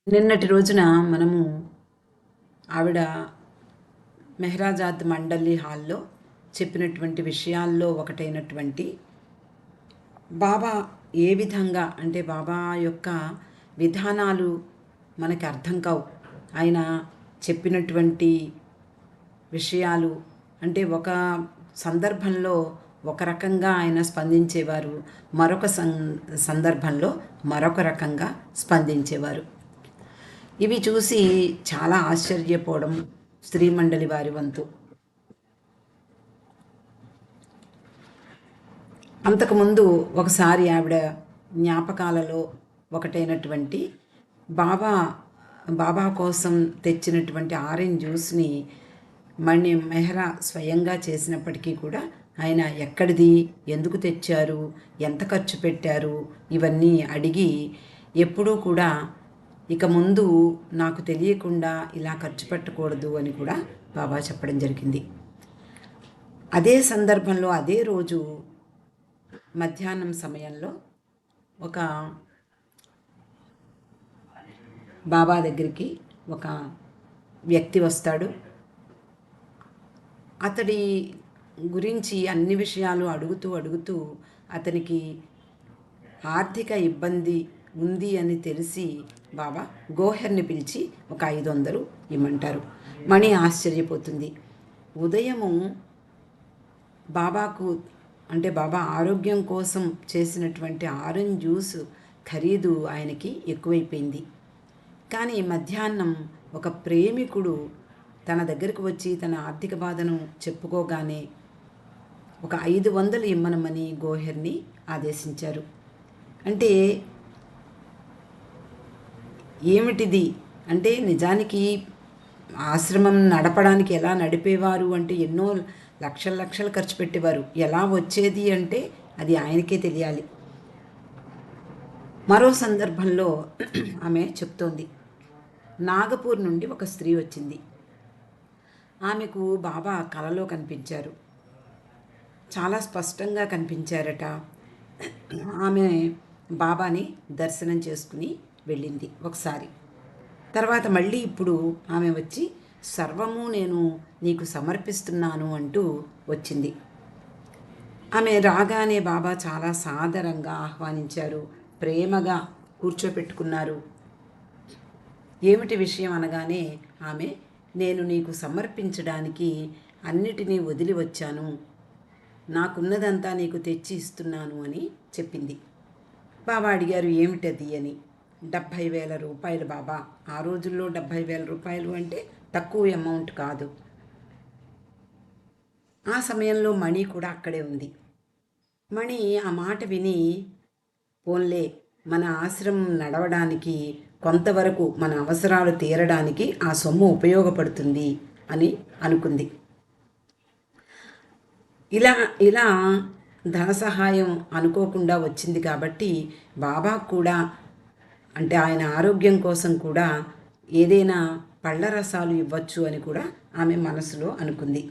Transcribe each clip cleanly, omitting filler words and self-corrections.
నిన్నటి రోజున మనము ఆవిడ మెహరాజాద్ మండలి హాల్లో చెప్పినటువంటి విషయాల్లో ఒకటైనటువంటి బాబా ఏ విధంగా అంటే బాబా యొక్క విధానాలు మనకి అర్థం కావు. ఆయన చెప్పినటువంటి విషయాలు అంటే ఒక సందర్భంలో ఒక రకంగా ఆయన స్పందించేవారు, మరొక సందర్భంలో మరొక రకంగా స్పందించేవారు. ఇవి చూసి చాలా ఆశ్చర్యపోవడం శ్రీమండలి వారి వంతు. అంతకుముందు ఒకసారి ఆవిడ జ్ఞాపకాలలో ఒకటైనటువంటి బాబా కోసం తెచ్చినటువంటి ఆరెంజ్ జ్యూస్ని మెహ్రా స్వయంగా చేసినప్పటికీ కూడా ఆయన ఎక్కడిది, ఎందుకు తెచ్చారు, ఎంత ఖర్చు పెట్టారు, ఇవన్నీ అడిగి ఎప్పుడూ కూడా ఇక ముందు నాకు తెలియకుండా ఇలా ఖర్చు పెట్టకూడదు అని కూడా బాబా చెప్పడం జరిగింది. అదే సందర్భంలో అదే రోజు మధ్యాహ్నం సమయంలో ఒక బాబా దగ్గరికి ఒక వ్యక్తి వస్తాడు. అతడి గురించి అన్ని విషయాలు అడుగుతూ అతనికి ఆర్థిక ఇబ్బంది ఉంది అని తెలిసి బాబా గోహర్ని పిలిచి ఒక 500 ఇమ్మంటారు. మణి ఆశ్చర్యపోతుంది. ఉదయము బాబాకు అంటే బాబా ఆరోగ్యం కోసం చేసినటువంటి ఆరెంజ్ జ్యూస్ ఖరీదు ఆయనకి ఎక్కువైపోయింది. కానీ మధ్యాహ్నం ఒక ప్రేమికుడు తన దగ్గరకు వచ్చి తన ఆర్థిక బాధను చెప్పుకోగానే ఒక 500 ఇమ్మనమని గోహర్ని ఆదేశించారు. అంటే ఏమిటిది అంటే నిజానికి ఆశ్రమం నడపడానికి ఎలా నడిపేవారు అంటే ఎన్నో లక్షలు ఖర్చు పెట్టేవారు. ఎలా వచ్చేది అంటే అది ఆయనకే తెలియాలి. మరో సందర్భంలో ఆమె చెప్తోంది, నాగపూర్ నుండి ఒక స్త్రీ వచ్చింది. ఆమెకు బాబా కలలో కనిపించారు, చాలా స్పష్టంగా కనిపించారట. ఆమె బాబాని దర్శనం చేసుకుని వెళ్ళింది ఒకసారి. తర్వాత మళ్ళీ ఇప్పుడు ఆమె వచ్చి సర్వము నేను నీకు సమర్పిస్తున్నాను అంటూ వచ్చింది. ఆమె రాగానే బాబా చాలా సాదరంగా ఆహ్వానించారు, ప్రేమగా కూర్చోపెట్టుకున్నారు. ఏమిటి విషయం అనగానే ఆమె, నేను నీకు సమర్పించడానికి అన్నిటినీ వదిలి వచ్చాను, నాకున్నదంతా నీకు తెచ్చి ఇస్తున్నాను అని చెప్పింది. బాబా అడిగారు ఏమిటది అని. 70,000 రూపాయలు బాబా. ఆ రోజుల్లో 70,000 రూపాయలు అంటే తక్కువ అమౌంట్ కాదు. ఆ సమయంలో మణి కూడా అక్కడే ఉంది. మణి ఆ మాట విని, పోన్లే మన ఆశ్రమం నడవడానికి కొంతవరకు మన అవసరాలు తీరడానికి ఆ సొమ్ము ఉపయోగపడుతుంది అని అనుకుంది. ఇలా ధన సహాయం అనుకోకుండా వచ్చింది కాబట్టి బాబా కూడా అంటే ఆయన ఆరోగ్యం కోసం కూడా ఏదైనా పళ్ళ రసాలు ఇవ్వచ్చు అని కూడా ఆమె మనసులో అనుకుంది.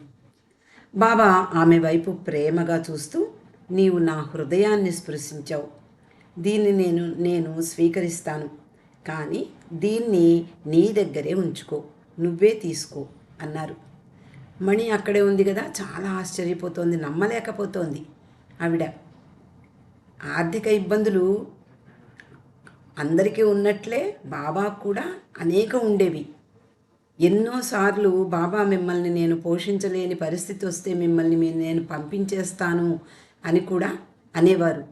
బాబా ఆమె వైపు ప్రేమగా చూస్తూ, నీవు నా హృదయాన్ని స్పృశించావు, దీన్ని నేను స్వీకరిస్తాను, కానీ దీన్ని నీ దగ్గరే ఉంచుకో, నువ్వే తీసుకో అన్నారు. మణి అక్కడే ఉంది కదా, చాలా ఆశ్చర్యపోతోంది, నమ్మలేకపోతోంది. ఆవిడ ఆర్థిక ఇబ్బందులు అందరికీ ఉన్నట్లే బాబా కూడా అనేక ఉండేవి. ఎన్నోసార్లు బాబా మిమ్మల్ని నేను పోషించలేని పరిస్థితి వస్తే మిమ్మల్ని నేను పంపించేస్తాను అని కూడా అనేవారు.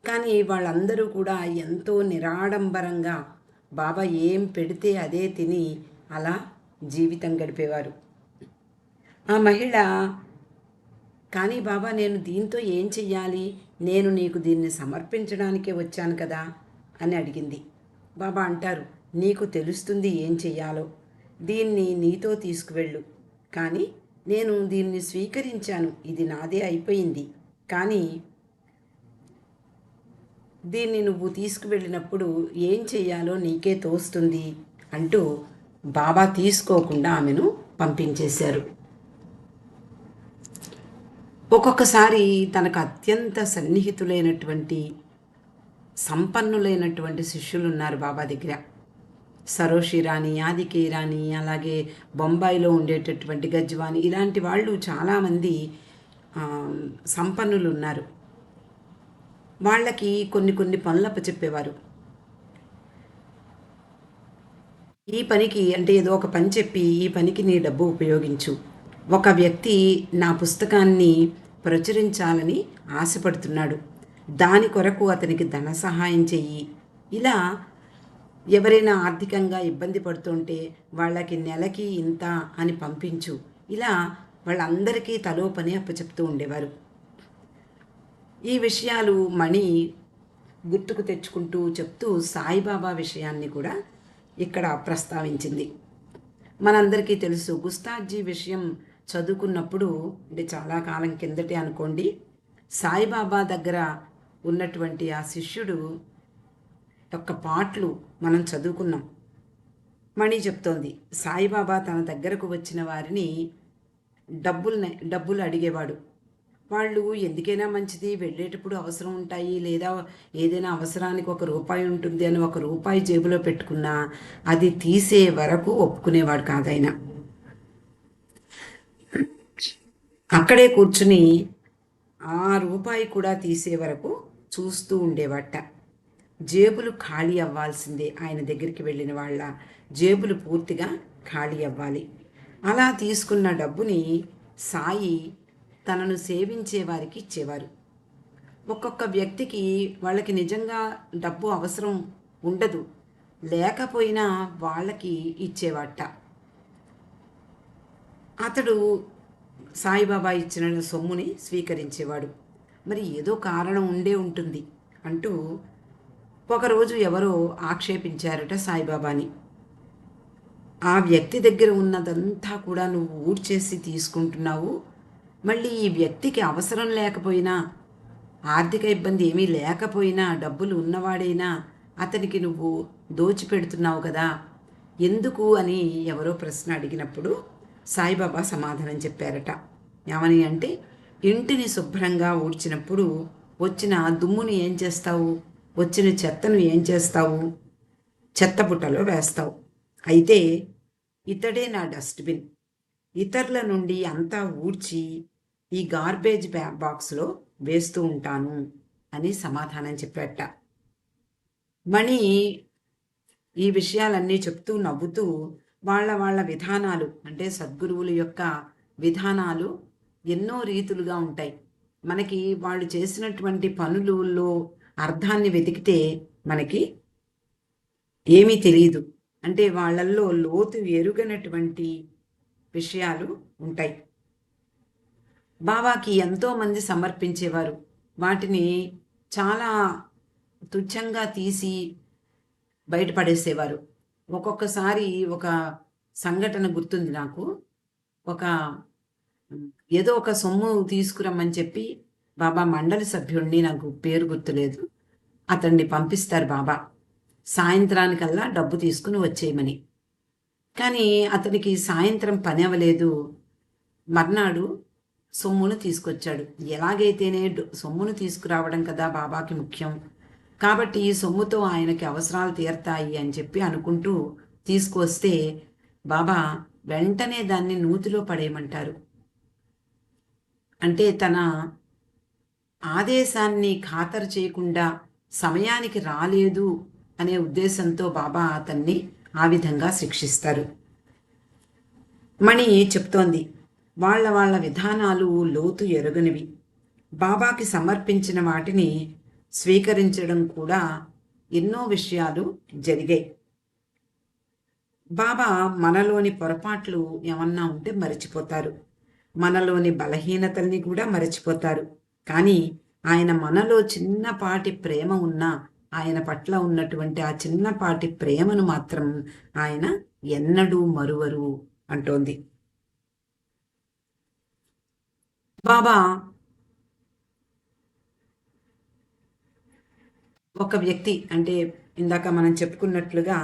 కానీ వాళ్ళందరూ కూడా ఎంతో నిరాడంబరంగా బాబా ఏం పెడితే అదే తిని అలా జీవితం గడిపేవారు. ఆ మహిళ, కానీ బాబా నేను దీంతో ఏం చెయ్యాలి, నేను నీకు దీన్ని సమర్పించడానికే వచ్చాను కదా అని అడిగింది. బాబా అంటారు, నీకు తెలుస్తుంది ఏం చెయ్యాలో, దీన్ని నీతో తీసుకువెళ్ళు, కానీ నేను దీన్ని స్వీకరించాను, ఇది నాదే అయిపోయింది, కానీ దీన్ని నువ్వు తీసుకువెళ్ళినప్పుడు ఏం చెయ్యాలో నీకే తోస్తుంది అంటూ బాబా తీసుకోకుండా ఆమెను పంపించేశారు. ఒక్కొక్కసారి తనకు అత్యంత సన్నిహితులైనటువంటి సంపన్నులైనటువంటి శిష్యులు ఉన్నారు బాబా దగ్గర. సరోషి రాణి, యాదికి రాణి, అలాగే బొంబాయిలో ఉండేటటువంటి గజ్వాని, ఇలాంటి వాళ్ళు చాలామంది సంపన్నులు ఉన్నారు. వాళ్ళకి కొన్ని కొన్ని పనులు అప్పచెప్పేవారు. ఈ పనికి అంటే ఏదో ఒక పని చెప్పి ఈ పనికి నీ డబ్బు ఉపయోగించు, ఒక వ్యక్తి నా పుస్తకాన్ని ప్రచురించాలని ఆశపడుతున్నాడు, దాని కొరకు అతనికి ధన సహాయం చెయ్యి. ఇలా ఎవరైనా ఆర్థికంగా ఇబ్బంది పడుతుంటే వాళ్ళకి నెలకి ఇంత అని పంపించు. ఇలా వాళ్ళందరికీ తలో పని అప్పచెప్తూ ఉండేవారు. ఈ విషయాలు మణి గుర్తుకు తెచ్చుకుంటూ చెప్తూ సాయిబాబా విషయాన్ని కూడా ఇక్కడ ప్రస్తావించింది. మనందరికీ తెలుసు, గుస్తాజీ విషయం చదువుకున్నప్పుడు, అంటే చాలా కాలం కిందటే అనుకోండి, సాయిబాబా దగ్గర ఉన్నటువంటి ఆ శిష్యుడు యొక్క పాటలు మనం చదువుకున్నాం. మణి చెప్తోంది, సాయిబాబా తన దగ్గరకు వచ్చిన వారిని డబ్బులు అడిగేవాడు. వాళ్ళు ఎందుకైనా మంచిది, వెళ్ళేటప్పుడు అవసరం ఉంటాయి, లేదా ఏదైనా అవసరానికి ₹1 ఉంటుంది అని ₹1 జేబులో పెట్టుకున్నా అది తీసే వరకు ఒప్పుకునేవాడు కాదైనా. అక్కడే కూర్చుని ఆ రూపాయి కూడా తీసే వరకు చూస్తూ ఉండేవాట. జేబులు ఖాళీ అవ్వాల్సిందే, ఆయన దగ్గరికి వెళ్ళిన వాళ్ళ జేబులు పూర్తిగా ఖాళీ అవ్వాలి. అలా తీసుకున్న డబ్బుని సాయి తనను సేవించే వారికి ఇచ్చేవారు. ఒక్కొక్క వ్యక్తికి వాళ్ళకి నిజంగా డబ్బు అవసరం ఉండదు, లేకపోయినా వాళ్ళకి ఇచ్చేవాట. అతడు సాయిబాబా ఇచ్చిన సొమ్ముని స్వీకరించేవాడు. మరి ఏదో కారణం ఉండే ఉంటుంది అంటూ ఒకరోజు ఎవరో ఆక్షేపించారట సాయిబాబాని. ఆ వ్యక్తి దగ్గర ఉన్నదంతా కూడా నువ్వు ఊడ్చేసి తీసుకుంటున్నావు, మళ్ళీ ఈ వ్యక్తికి అవసరం లేకపోయినా, ఆర్థిక ఇబ్బంది ఏమీ లేకపోయినా, డబ్బులు ఉన్నవాడైనా అతనికి నువ్వు దోచిపెడుతున్నావు కదా, ఎందుకు అని ఎవరో ప్రశ్న అడిగినప్పుడు సాయిబాబా సమాధానం చెప్పారట. ఏమని అంటే, ఇంటిని శుభ్రంగా ఊడ్చినప్పుడు వచ్చిన దుమ్ముని ఏం చేస్తావు, వచ్చిన చెత్తను ఏం చేస్తావు, చెత్తబుట్టలో వేస్తావు. అయితే ఇతడే నా డస్ట్బిన్, ఇతరుల నుండి అంతా ఊడ్చి ఈ గార్బేజ్ బాక్స్లో వేస్తూ ఉంటాను అని సమాధానం చెప్పాట. మణి ఈ విషయాలన్నీ చెప్తూ నవ్వుతూ వాళ్ళ విధానాలు, అంటే సద్గురువుల యొక్క విధానాలు ఎన్నో రీతులుగా ఉంటాయి. మనకి వాళ్ళు చేసినటువంటి పనులలో అర్థాన్ని వెతికితే మనకి ఏమీ తెలియదు, అంటే వాళ్ళల్లో లోతు ఎరుగనటువంటి విషయాలు ఉంటాయి. బాబాకి ఎంతోమంది సమర్పించేవారు, వాటిని చాలా తుచ్చంగా తీసి బయటపడేసేవారు. ఒక్కొక్కసారి ఒక సంఘటన గుర్తుంది నాకు. ఏదో ఒక సొమ్ము తీసుకురమ్మని చెప్పి బాబా మండలి సభ్యుడిని, నాకు పేరు గుర్తులేదు, అతన్ని పంపిస్తారు బాబా సాయంత్రానికల్లా డబ్బు తీసుకుని వచ్చేయమని. కానీ అతనికి సాయంత్రం పని అవ్వలేదు, మర్నాడు సొమ్మును తీసుకొచ్చాడు. ఎలాగైతేనే సొమ్మును తీసుకురావడం కదా బాబాకి ముఖ్యం, కాబట్టి ఈ సొమ్ముతో ఆయనకి అవసరాలు తీరతాయి అని చెప్పి అనుకుంటూ తీసుకొస్తే బాబా వెంటనే దాన్ని నూతిలో పడేయమంటారు. అంటే తన ఆదేశాన్ని ఖాతరు చేయకుండా సమయానికి రాలేదు అనే ఉద్దేశంతో బాబా అతన్ని ఆ విధంగా శిక్షిస్తారు. మణి చెప్తోంది, వాళ్ళ విధానాలు లోతు ఎరుగనివి. బాబాకి సమర్పించిన వాటిని స్వీకరించడం కూడా ఎన్నో విషయాలు జరిగాయి. బాబా మనలోని పొరపాట్లు ఏమన్నా ఉంటే మరచిపోతారు, మనలోని బలహీనతల్ని కూడా మరచిపోతారు. కానీ ఆయన మనలో చిన్నపాటి ప్రేమ ఉన్నా, ఆయన పట్ల ఉన్నటువంటి ఆ చిన్నపాటి ప్రేమను మాత్రం ఆయన ఎన్నడూ మరువరు అంటోంది. బాబా ఒక వ్యక్తి, అంటే ఇందాక మనం చెప్పుకున్నట్లుగా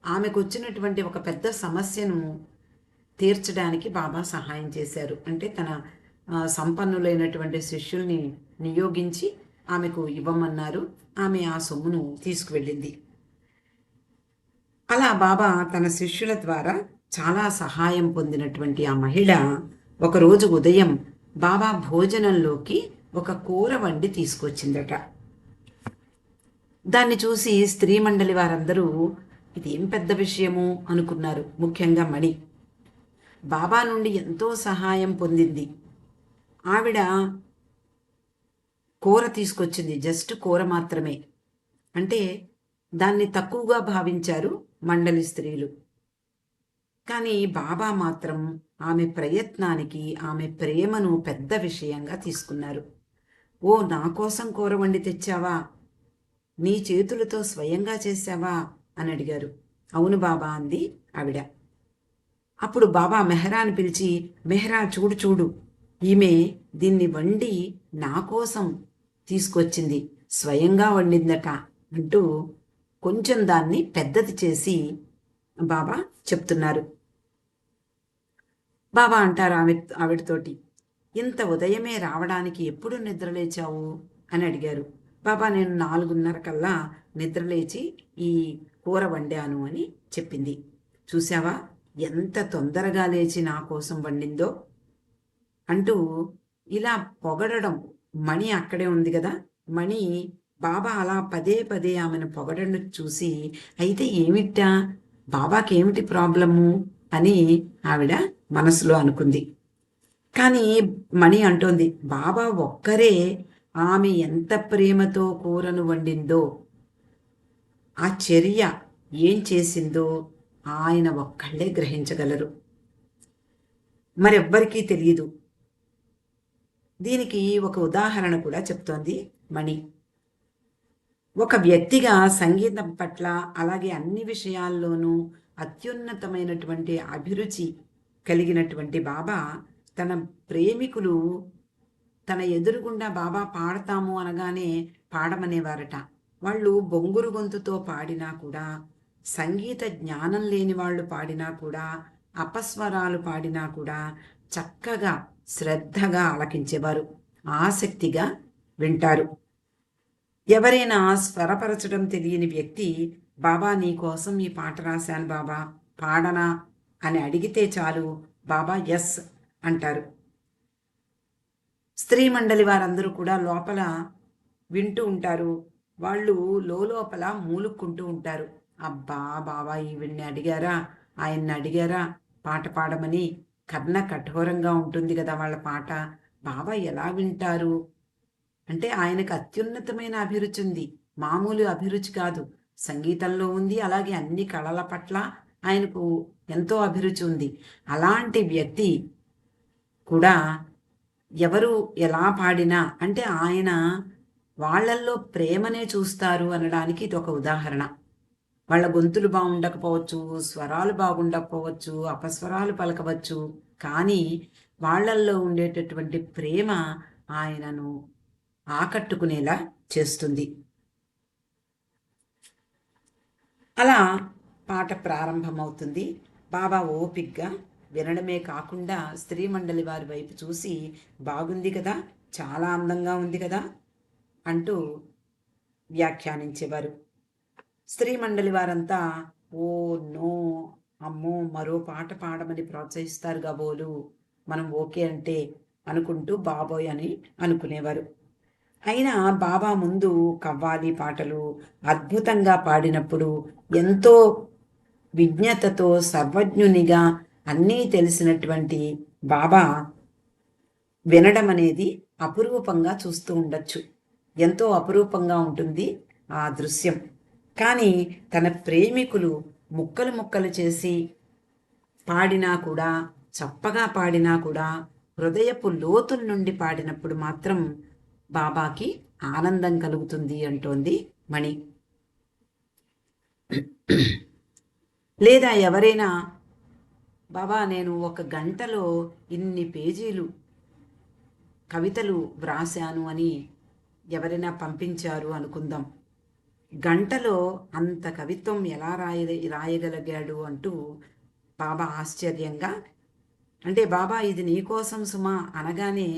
ఆమెకు వచ్చినటువంటి ఒక పెద్ద సమస్యను తీర్చడానికి బాబా సహాయం చేశారు. అంటే తన సంపన్నులైనటువంటి శిష్యుల్ని నియోగించి ఆమెకు ఇవ్వమన్నారు. ఆమె ఆ సొమ్మును తీసుకువెళ్ళింది. అలా బాబా తన శిష్యుల ద్వారా చాలా సహాయం పొందినటువంటి ఆ మహిళ ఒకరోజు ఉదయం బాబా భోజనంలోకి ఒక కూర వండి తీసుకొచ్చిందట. దాన్ని చూసి స్త్రీ మండలి వారందరూ ఇదేం పెద్ద విషయము అనుకున్నారు. ముఖ్యంగా మణి బాబా నుండి ఎంతో సహాయం పొందింది. ఆవిడ కూర తీసుకొచ్చింది, జస్ట్ కూర మాత్రమే. అంటే దాన్ని తక్కువగా భావించారు మండలి స్త్రీలు. కానీ బాబా మాత్రం ఆమె ప్రయత్నానికి, ఆమె ప్రేమను పెద్ద విషయంగా తీసుకున్నారు. ఓ, నా కోసం కూర వండి తెచ్చావా? నీ చేతులతో స్వయంగా చేశావా అని అడిగారు. అవును బాబా అంది ఆవిడ. అప్పుడు బాబా మెహరాని పిలిచి, మెహరా చూడు చూడు, ఈమె దీన్ని వండి నా కోసం తీసుకొచ్చింది, స్వయంగా వండిందట అంటూ కొంచెం దాన్ని పెద్దది చేసి బాబా చెప్తున్నారు. బాబా అంటారు ఆవిడతోటి, ఇంత ఉదయమే రావడానికి ఎప్పుడు నిద్రలేచావు అని అడిగారు. బాబా, నేను 4:30 కల్లా నిద్రలేచి ఈ కూర వండాను అని చెప్పింది. చూసావా ఎంత తొందరగా లేచి నా కోసం వండిందో అంటూ ఇలా పొగడడం. మణి అక్కడే ఉంది కదా. మణి బాబా అలా పదే పదే ఆమెను పొగడను చూసి, అయితే ఏమిటా, బాబాకి ఏమిటి ప్రాబ్లము అని ఆవిడ మనసులో అనుకుంది. కానీ మణి అంటోంది, బాబా ఒక్కరే ఆమె ఎంత ప్రేమతో కూరను వండిందో, ఆ చర్య ఏం చేసిందో ఆయన ఒక్కళ్ళే గ్రహించగలరు, మరెవ్వరికీ తెలియదు. దీనికి ఒక ఉదాహరణ కూడా చెప్తోంది మణి. ఒక వ్యక్తిగా సంగీతం పట్ల, అలాగే అన్ని విషయాల్లోనూ అత్యున్నతమైనటువంటి అభిరుచి కలిగినటువంటి బాబా తన ప్రేమికులు తన ఎదురుగుండా బాబా పాడతాము అనగానే పాడమనేవారట. వాళ్ళు బొంగురు గొంతుతో పాడినా కూడా, సంగీత జ్ఞానం లేని వాళ్ళు పాడినా కూడా, అపస్వరాలు పాడినా కూడా చక్కగా శ్రద్ధగా ఆలకించేవారు, ఆసక్తిగా వింటారు. ఎవరైనా స్వరపరచడం తెలియని వ్యక్తి, బాబా నీ కోసం ఈ పాట రాశాను బాబా, పాడనా అని అడిగితే చాలు, బాబా ఎస్ అంటారు. స్త్రీ మండలి వారందరూ కూడా లోపల వింటూ ఉంటారు. వాళ్ళు లోపల మూలుక్కుంటూ ఉంటారు. అబ్బా, బాబా ఈవిడ్ని అడిగారా, ఆయన్ని అడిగారా పాట పాడమని? కర్ణ కఠోరంగా ఉంటుంది కదా వాళ్ళ పాట, బాబా ఎలా వింటారు? అంటే ఆయనకు అత్యున్నతమైన అభిరుచి ఉంది, మామూలు అభిరుచి కాదు. సంగీతంలో ఉంది, అలాగే అన్ని కళల పట్ల ఆయనకు ఎంతో అభిరుచి ఉంది. అలాంటి వ్యక్తి కూడా ఎవరు ఎలా పాడినా, అంటే ఆయన వాళ్ళల్లో ప్రేమనే చూస్తారు అనడానికి ఇది ఒక ఉదాహరణ. వాళ్ళ గొంతులు బాగుండకపోవచ్చు, స్వరాలు బాగుండకపోవచ్చు, అపస్వరాలు పలకవచ్చు, కానీ వాళ్ళల్లో ఉండేటటువంటి ప్రేమ ఆయనను ఆకట్టుకునేలా చేస్తుంది. అలా పాట ప్రారంభమవుతుంది. బాబా ఓపిగ్గా వినడమే కాకుండా స్త్రీ మండలి వారి వైపు చూసి, బాగుంది కదా, చాలా అందంగా ఉంది కదా అంటూ వ్యాఖ్యానించేవారు. స్త్రీ మండలి వారంతా ఓ నో, అమ్మో, మరో పాట పాడమని ప్రోత్సహిస్తారు కాబోలు, మనం ఓకే అంటే అనుకుంటూ బాబోయ్ అని అనుకునేవారు. అయినా బాబా ముందు కవ్వాలి పాటలు అద్భుతంగా పాడినప్పుడు ఎంతో విజ్ఞతతో, సర్వజ్ఞునిగా అన్నీ తెలిసినటువంటి బాబా వినడం అనేది అపురూపంగా చూస్తూ ఉండొచ్చు. ఎంతో అపురూపంగా ఉంటుంది ఆ దృశ్యం. కానీ తన ప్రేమికులు ముక్కలు ముక్కలు చేసి పాడినా కూడా, చప్పగా పాడినా కూడా, హృదయపు లోతుల నుండి పాడినప్పుడు మాత్రం బాబాకి ఆనందం కలుగుతుంది అంటోంది మణి. లేదా ఎవరైనా, బాబా నేను 1 గంటలో ఇన్ని పేజీలు కవితలు వ్రాశాను అని ఎవరైనా పంపించారు అనుకుందాం. గంటలో అంత కవిత్వం ఎలా రాయగలిగాడు అంటూ బాబా ఆశ్చర్యంగా, అంటే బాబా ఇది నీకోసం సుమా అనగానే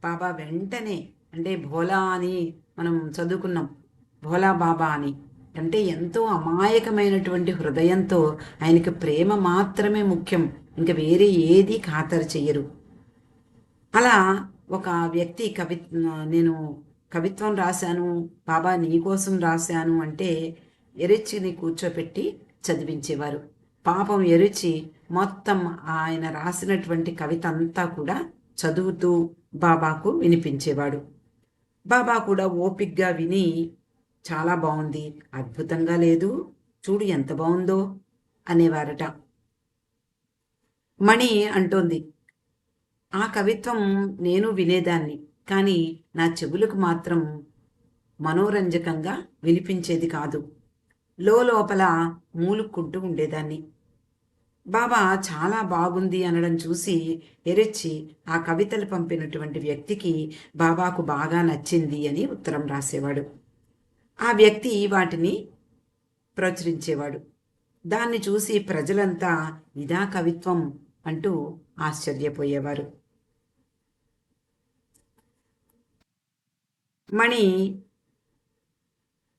బాబా వెంటనే, అంటే భోలా అని మనం చదువుకున్నాం, భోలా బాబా అని, అంటే ఎంతో అమాయకమైనటువంటి హృదయంతో ఆయనకి ప్రేమ మాత్రమే ముఖ్యం, ఇంకా వేరే ఏది ఖాతరు చెయ్యరు. అలా ఒక వ్యక్తి నేను కవిత్వం రాశాను బాబా, నీకోసం రాశాను అంటే ఎరిచిని కూర్చోపెట్టి చదివించేవారు. పాపం ఎరిచి మొత్తం ఆయన రాసినటువంటి కవిత అంతా కూడా చదువుతూ బాబాకు వినిపించేవాడు. బాబా కూడా ఓపిగ్గా విని, చాలా బాగుంది, అద్భుతంగా లేదు, చూడు ఎంత బాగుందో అనేవారట. మణి అంటోంది, ఆ కవిత్వం నేను వినేదాన్ని, కానీ నా చెవులకు మాత్రం మనోరంజకంగా వినిపించేది కాదు, లోపల మూలుక్కుంటూ ఉండేదాన్ని. బాబా చాలా బాగుంది అనడం చూసి ఎరెచ్చి ఆ కవితలు పంపినటువంటి వ్యక్తికి బాబాకు బాగా నచ్చింది అని ఉత్తరం రాసేవాడు. ఆ వ్యక్తి వాటిని ప్రచురించేవాడు. దాన్ని చూసి ప్రజలంతా ఇదా కవిత్వం అంటూ ఆశ్చర్యపోయేవారు. మణి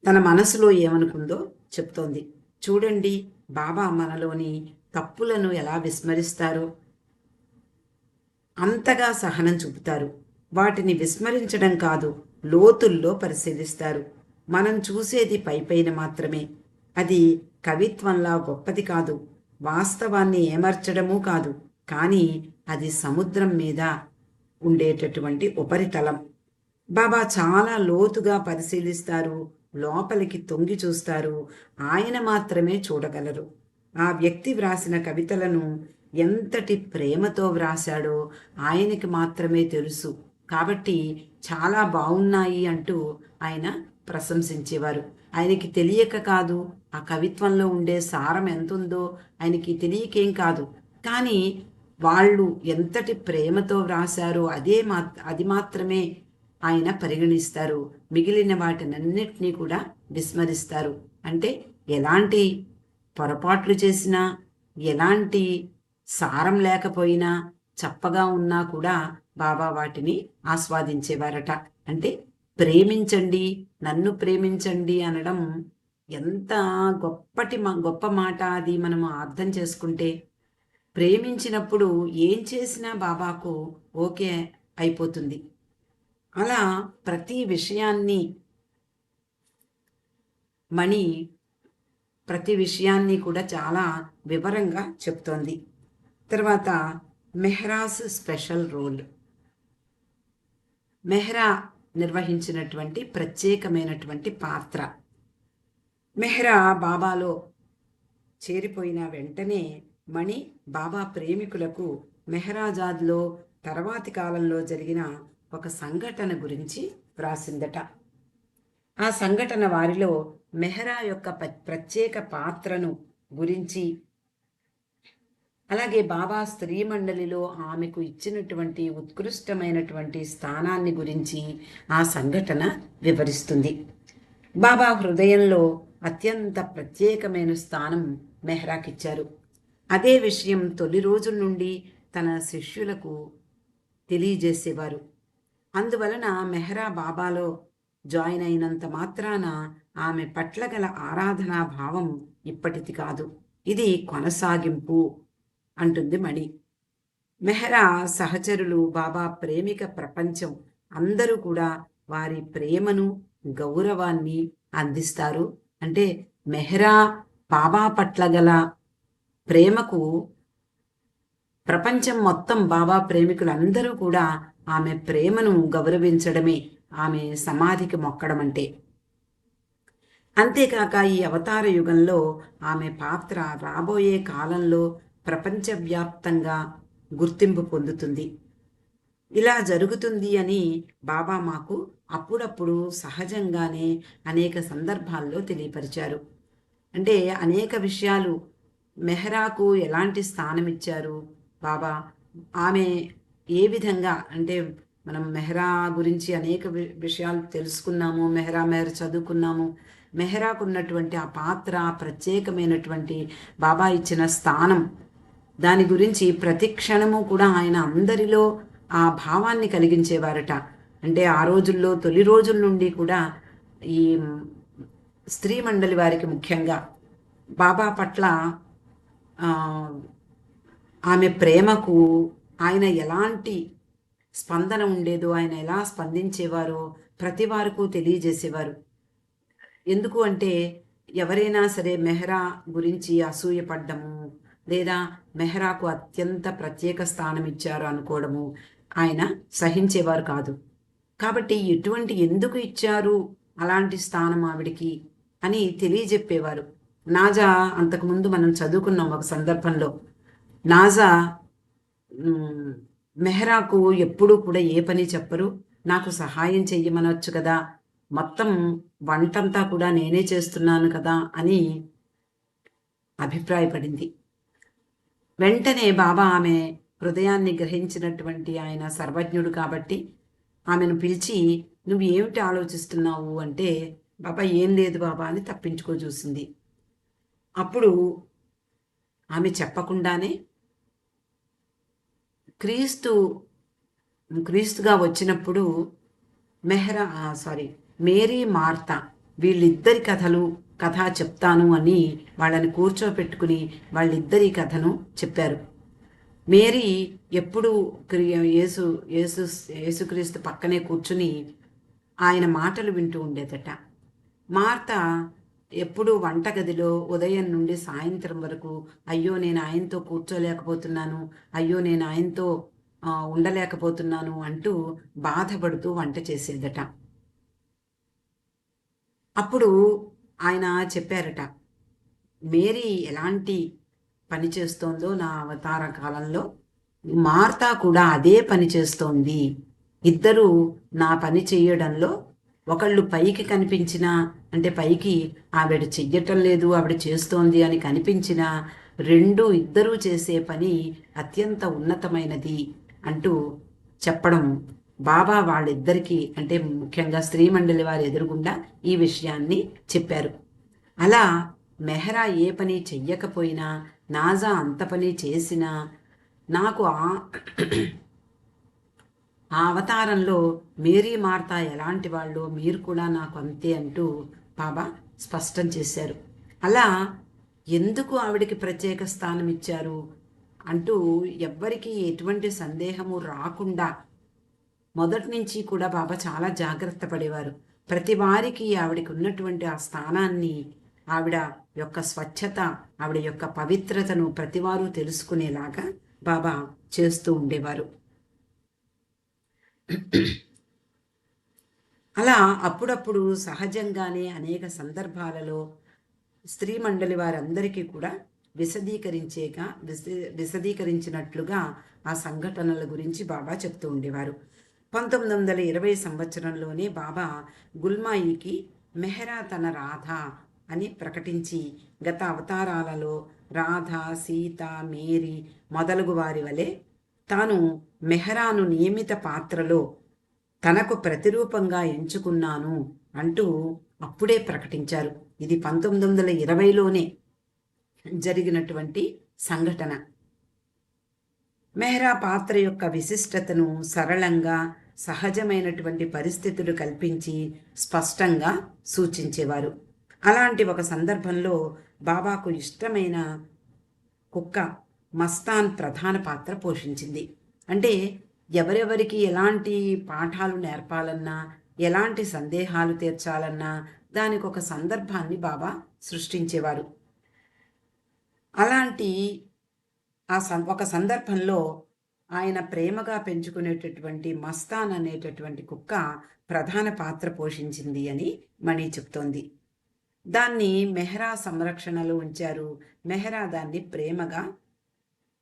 తన మనసులో ఏమనుకుందో చెప్తోంది. చూడండి, బాబా మనలోని తప్పులను ఎలా విస్మరిస్తారో, అంతగా సహనం చూపుతారు. వాటిని విస్మరించడం కాదు, లోతుల్లో పరిశీలిస్తారు. మనం చూసేది పైపైన మాత్రమే. అది కవిత్వంలా గొప్పది కాదు, వాస్తవాన్ని ఏమర్చడమూ కాదు, కానీ అది సముద్రం మీద ఉండేటటువంటి ఉపరితలం. బాబా చాలా లోతుగా పరిశీలిస్తారు, లోపలికి తొంగి చూస్తారు. ఆయన మాత్రమే చూడగలరు. ఆ వ్యక్తి వ్రాసిన కవితలను ఎంతటి ప్రేమతో వ్రాశాడో ఆయనకి మాత్రమే తెలుసు. కాబట్టి చాలా బాగున్నాయి అంటూ ఆయన ప్రశంసించేవారు. ఆయనకి తెలియక కాదు, ఆ కవిత్వంలో ఉండే సారం ఎంతుందో ఆయనకి తెలియకేం కాదు, కానీ వాళ్ళు ఎంతటి ప్రేమతో వ్రాశారో అది మాత్రమే ఆయన పరిగణిస్తారు. మిగిలిన వాటినన్నిటినీ కూడా విస్మరిస్తారు. అంటే ఎలాంటి పొరపాట్లు చేసినా, ఎలాంటి సారం లేకపోయినా, చప్పగా ఉన్నా కూడా బాబా వాటిని ఆస్వాదించేవారట. అంటే ప్రేమించండి, నన్ను ప్రేమించండి అనడం ఎంత గొప్ప మాట. అది మనము అర్థం చేసుకుంటే, ప్రేమించినప్పుడు ఏం చేసినా బాబాకు ఓకే అయిపోతుంది. అలా ప్రతి విషయాన్ని మణి ప్రతి విషయాన్ని కూడా చాలా వివరంగా చెప్తోంది. తర్వాత మెహ్రాస్ స్పెషల్ రోల్. మెహ్రా నిర్వహించినటువంటి ప్రత్యేకమైనటువంటి పాత్ర. మెహ్రా బాబాలో చేరిపోయిన వెంటనే మణి బాబా ప్రేమికులకు మెహ్రాజాద్లో తర్వాతి కాలంలో జరిగిన ఒక సంఘటన గురించి వ్రాసిందట. ఆ సంఘటన వారిలో మెహ్రా యొక్క ప్రత్యేక పాత్రను గురించి, అలాగే బాబా స్త్రీ మండలిలో ఆమెకు ఇచ్చినటువంటి ఉత్కృష్టమైనటువంటి స్థానాన్ని గురించి ఆ సంఘటన వివరిస్తుంది. బాబా హృదయంలో అత్యంత ప్రత్యేకమైన స్థానం మెహ్రాకిచ్చారు. అదే విషయం తొలి రోజుల నుండి తన శిష్యులకు తెలియజేసేవారు. అందువలన మెహ్రా బాబాలో జాయిన్ అయినంత మాత్రాన ఆమె పట్ల గల ఆరాధనా భావం ఇప్పటిది కాదు, ఇది కొనసాగింపు అంటుంది మణి. మెహ్రా సహచరులు, బాబా ప్రేమిక ప్రపంచం అందరూ కూడా వారి ప్రేమను, గౌరవాన్ని అందిస్తారు. అంటే మెహ్రా బాబా పట్ల గల ప్రేమకు ప్రపంచం మొత్తం, బాబా ప్రేమికులందరూ కూడా ఆమె ప్రేమను గౌరవించడమే ఆమె సమాధికి మొక్కడం అంటే. అంతేకాక ఈ అవతార యుగంలో ఆమె పాత్ర రాబోయే కాలంలో ప్రపంచవ్యాప్తంగా గుర్తింపు పొందుతుంది. ఇలా జరుగుతుంది అని బాబా మాకు అప్పుడప్పుడు సహజంగానే అనేక సందర్భాల్లో తెలియపరిచారు. అంటే అనేక విషయాలు మెహ్రాకు ఎలాంటి స్థానం ఇచ్చారు బాబా, ఆమె ఏ విధంగా, అంటే మనం మెహ్రా గురించి అనేక విషయాలు తెలుసుకున్నాము, మెహ్రా చదువుకున్నాము. మెహ్రాకు ఉన్నటువంటి ఆ పాత్ర, ప్రత్యేకమైనటువంటి బాబా ఇచ్చిన స్థానం, దాని గురించి ప్రతి క్షణము కూడా ఆయన అందరిలో ఆ భావాన్ని కలిగించేవారట. అంటే ఆ రోజుల్లో తొలి రోజుల నుండి కూడా ఈ స్త్రీ మండలి వారికి ముఖ్యంగా బాబా పట్ల ఆమె ప్రేమకు ఆయన ఎలాంటి స్పందన ఉండేదో, ఆయన ఎలా స్పందించేవారో ప్రతి వారికి తెలియజేసేవారు. ఎందుకు అంటే ఎవరైనా సరే మెహ్రా గురించి అసూయపడ్డము, లేదా మెహ్రాకు అత్యంత ప్రత్యేక స్థానం ఇచ్చారు అనుకోవడము ఆయన సహించేవారు కాదు. కాబట్టి ఎందుకు ఇచ్చారు అలాంటి స్థానం ఆవిడికి అని తెలియజెప్పేవారు. నాజా అంతకుముందు మనం చదువుకున్నాం ఒక సందర్భంలో. నాజా మెహ్రాకు ఎప్పుడూ కూడా ఏ పని చెప్పరు, నాకు సహాయం చెయ్యమనొచ్చు కదా, మొత్తం వంటంతా కూడా నేనే చేస్తున్నాను కదా అని అభిప్రాయపడింది. వెంటనే బాబా ఆమె హృదయాన్ని గ్రహించినటువంటి ఆయన సర్వజ్ఞుడు కాబట్టి ఆమెను పిలిచి, నువ్వు ఏమిటి ఆలోచిస్తున్నావు అంటే, బాబా ఏం లేదు బాబా అని తప్పించుకో చూసింది. అప్పుడు ఆమె చెప్పకుండానే క్రీస్తుగా వచ్చినప్పుడు మేరీ మార్తా వీళ్ళిద్దరి కథ చెప్తాను అని వాళ్ళని కూర్చోపెట్టుకుని వాళ్ళిద్దరి కథను చెప్పారు. మేరీ ఎప్పుడు యేసుక్రీస్తు పక్కనే కూర్చుని ఆయన మాటలు వింటూ ఉండేదట. మార్తా ఎప్పుడు వంటగదిలో ఉదయం నుండి సాయంత్రం వరకు, అయ్యో నేను ఆయనతో కూర్చోలేకపోతున్నాను, అయ్యో నేను ఆయనతో ఉండలేకపోతున్నాను అంటూ బాధపడుతూ వంట చేసేదట. అప్పుడు ఆయన చెప్పారట, మేరీ ఎలాంటి పని చేస్తోందో నా అవతార కాలంలో మార్తా కూడా అదే పని చేస్తోంది. ఇద్దరు నా పని చేయడంలో ఒకళ్ళు పైకి కనిపించినా, అంటే పైకి ఆవిడ చెయ్యటం లేదు ఆవిడ చేస్తోంది అని కనిపించినా, ఇద్దరూ చేసే పని అత్యంత ఉన్నతమైనది అంటూ చెప్పడం బాబా వాళ్ళిద్దరికీ, అంటే ముఖ్యంగా స్త్రీ మండలి వారి ఎదురుగుండా ఈ విషయాన్ని చెప్పారు. అలా మెహ్రా ఏ పని చెయ్యకపోయినా, నాజా అంత పని చేసినా, నాకు ఆ అవతారంలో మేరీ మార్తా ఎలాంటి వాళ్ళు, మీరు కూడా నాకు అంతే అంటూ బాబా స్పష్టం చేశారు. అలా ఎందుకు ఆవిడికి ప్రత్యేక స్థానం ఇచ్చారు అంటూ ఎవ్వరికీ ఎటువంటి సందేహము రాకుండా మొదటి నుంచి కూడా బాబా చాలా జాగ్రత్త పడేవారు. ప్రతి వారికి ఆవిడకి ఉన్నటువంటి ఆ స్థానాన్ని, ఆవిడ యొక్క స్వచ్ఛత, ఆవిడ యొక్క పవిత్రతను ప్రతివారు తెలుసుకునేలాగా బాబా చేస్తూ ఉండేవారు. అలా అప్పుడప్పుడు సహజంగానే అనేక సందర్భాలలో స్త్రీ మండలి వారందరికీ కూడా విశదీకరించినట్లుగా ఆ సంఘటనల గురించి బాబా చెప్తూ ఉండేవారు. 1920 సంవత్సరంలోనే బాబా గుల్మాయికి మెహ్రా తన రాధ అని ప్రకటించి, గత అవతారాలలో రాధ, సీత, మేరీ మొదలగు వారి వలె తాను మెహ్రాను నియమిత పాత్రలో తనకు ప్రతిరూపంగా ఎంచుకున్నాను అంటూ అప్పుడే ప్రకటించారు. ఇది 1920లోనే జరిగినటువంటి సంఘటన. మెహ్రా పాత్ర యొక్క విశిష్టతను సరళంగా, సహజమైనటువంటి పరిస్థితులు కల్పించి స్పష్టంగా సూచించేవారు. అలాంటి ఒక సందర్భంలో బాబాకు ఇష్టమైన కుక్క మస్తాన్ ప్రధాన పాత్ర పోషించింది. అంటే ఎవరెవరికి ఎలాంటి పాఠాలు నేర్పాలన్నా, ఎలాంటి సందేహాలు తీర్చాలన్నా దానికి ఒక సందర్భాన్ని బాబా సృష్టించేవారు. అలాంటి ఒక సందర్భంలో ఆయన ప్రేమగా పెంచుకునేటటువంటి మస్తాన్ అనేటటువంటి కుక్క ప్రధాన పాత్ర పోషించింది అని మణి చెప్తోంది. దాన్ని మెహ్రా సంరక్షణలో ఉంచారు. మెహ్రా దాన్ని ప్రేమగా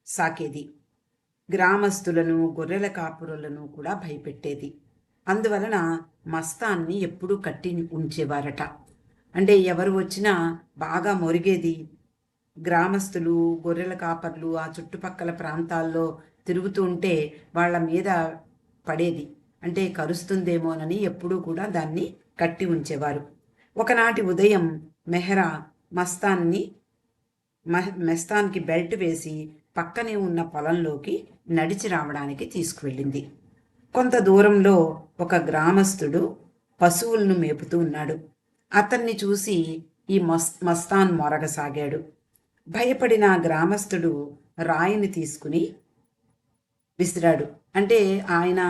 సాకేది. గ్రామస్తులను, గొర్రెల కాపురులను కూడా భయపెట్టేది. అందువలన మస్తాన్ని ఎప్పుడూ కట్టి ఉంచేవారట. అంటే ఎవరు వచ్చినా బాగా మొరిగేది. గ్రామస్తులు, గొర్రెల కాపర్లు ఆ చుట్టుపక్కల ప్రాంతాల్లో తిరుగుతూ ఉంటే వాళ్ళ మీద పడేది. అంటే కరుస్తుందేమోనని ఎప్పుడూ కూడా దాన్ని కట్టి ఉంచేవారు. ఒకనాటి ఉదయం మెహ్రా మస్తాన్కి బెల్ట్ వేసి పక్కనే ఉన్న పొలంలోకి నడిచి రావడానికి తీసుకువెళ్ళింది. కొంత దూరంలో ఒక గ్రామస్తుడు పశువులను మేపుతూ ఉన్నాడు. అతన్ని చూసి ఈ మస్తాన్ మొరగసాగాడు. భయపడిన గ్రామస్తుడు రాయిని తీసుకుని విసిరాడు. అంటే ఆయన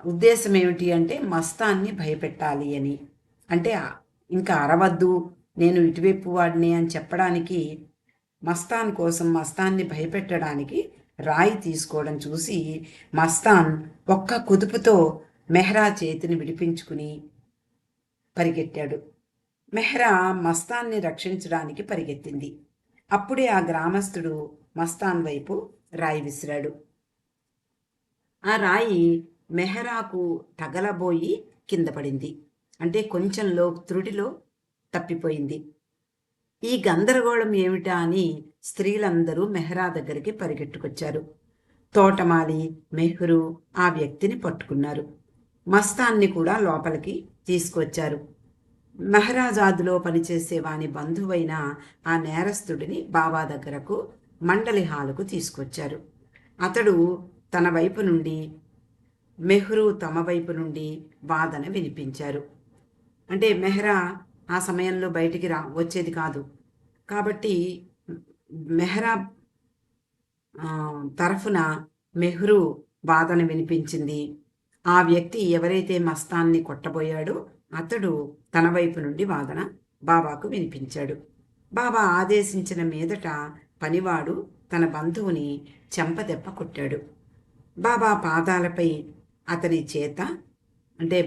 ఉద్దేశం ఏమిటి అంటే మస్తాన్ని భయపెట్టాలి అని. అంటే ఇంకా అరవద్దు, నేను ఇటువైపు వాడిని అని చెప్పడానికి, మస్తాన్ కోసం, మస్తాన్ని భయపెట్టడానికి రాయి తీసుకోవడం చూసి మస్తాన్ ఒక్క కుదుపుతో మెహ్రా చేతిని విడిపించుకుని పరిగెట్టాడు. మెహ్రా మస్తాన్ని రక్షించడానికి పరిగెత్తింది. అప్పుడే ఆ గ్రామస్తుడు మస్తాన్ వైపు రాయి విసిరాడు. ఆ రాయి మెహ్రాకు తగలబోయి కింద పడింది. అంటే కొంచెంలో త్రుటిలో తప్పిపోయింది. ఈ గందరగోళం ఏమిటా అని స్త్రీలందరూ మెహ్రా దగ్గరికి పరిగెట్టుకొచ్చారు. తోటమాలి, మెహ్రూ ఆ వ్యక్తిని పట్టుకున్నారు. మస్తాన్ని కూడా లోపలికి తీసుకొచ్చారు. మెహ్రాజాదులో పనిచేసే వాని బంధువైన ఆ నేరస్తుడిని బాబా దగ్గరకు మండలి హాలుకు తీసుకొచ్చారు. అతడు తన వైపు నుండి, మెహ్రూ తమ వైపు నుండి వాదన వినిపించారు. అంటే మెహ్రా ఆ సమయంలో బయటికి వచ్చేది కాదు కాబట్టి మెహ్రా తరఫున మెహ్రూ వాదన వినిపించింది. ఆ వ్యక్తి ఎవరైతే మస్తాన్ని కొట్టబోయాడో అతడు తన వైపు నుండి వాదన బాబాకు వినిపించాడు. బాబా ఆదేశించిన మీదట పనివాడు తన బంధువుని చెంపదెబ్బ కొట్టాడు. బాబా పాదాలపై అతని చేత, అంటే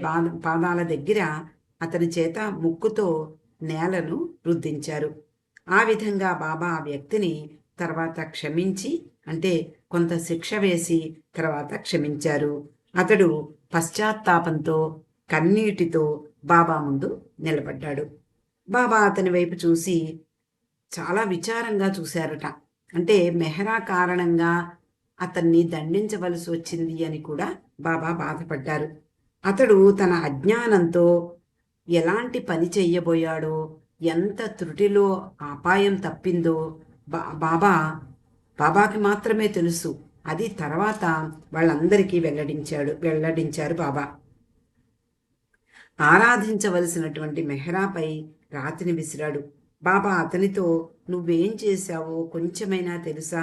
పాదాల దగ్గర అతని చేత ముక్కుతో నేలను రుద్దించారు. ఆ విధంగా బాబా ఆ వ్యక్తిని తర్వాత క్షమించి, అంటే కొంత శిక్ష వేసి తర్వాత క్షమించారు. అతడు పశ్చాత్తాపంతో కన్నీటితో బాబా ముందు నిలబడ్డాడు. బాబా అతని వైపు చూసి చాలా విచారంగా చూశారట. అంటే మెహ్రా కారణంగా అతన్ని దండించవలసి వచ్చింది అని కూడా బాబా బాధపడ్డారు. అతడు తన అజ్ఞానంతో ఎలాంటి పని చెయ్యబోయాడో, ఎంత త్రుటిలో అపాయం తప్పిందో బాబాకి మాత్రమే తెలుసు. అది తర్వాత వాళ్ళందరికీ వెల్లడించారు బాబా. ఆరాధించవలసినటువంటి మెహ్రాపై రాతిని విసిరాడు. బాబా అతనితో, నువ్వేం చేశావో కొంచెమైనా తెలుసా?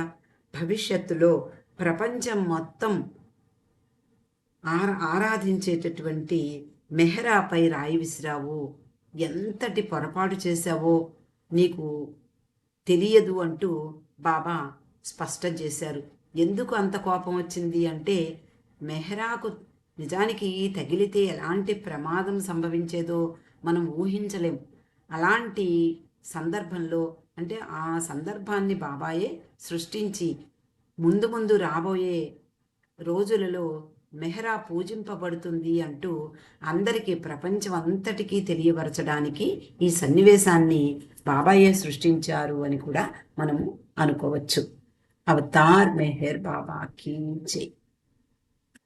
భవిష్యత్తులో ప్రపంచం మొత్తం ఆరాధించేటటువంటి మెహ్రాపై రాయి విసిరావు. ఎంతటి పొరపాటు చేశావో నీకు తెలియదు అంటూ బాబా స్పష్టం చేశారు. ఎందుకు అంత కోపం వచ్చింది అంటే, మెహ్రాకు నిజానికి తగిలితే ఎలాంటి ప్రమాదం సంభవించేదో మనం ఊహించలేం. అలాంటి సందర్భంలో, అంటే ఆ సందర్భాన్ని బాబాయే సృష్టించి ముందు ముందు రాబోయే రోజులలో మెహ్రా పూజింపబడుతుంది అంటూ అందరికీ, ప్రపంచం అంతటికీ తెలియపరచడానికి ఈ సన్నివేశాన్ని బాబాయే సృష్టించారు అని కూడా మనము అనుకోవచ్చు. అవతార్ మెహర్ బాబాకి జై.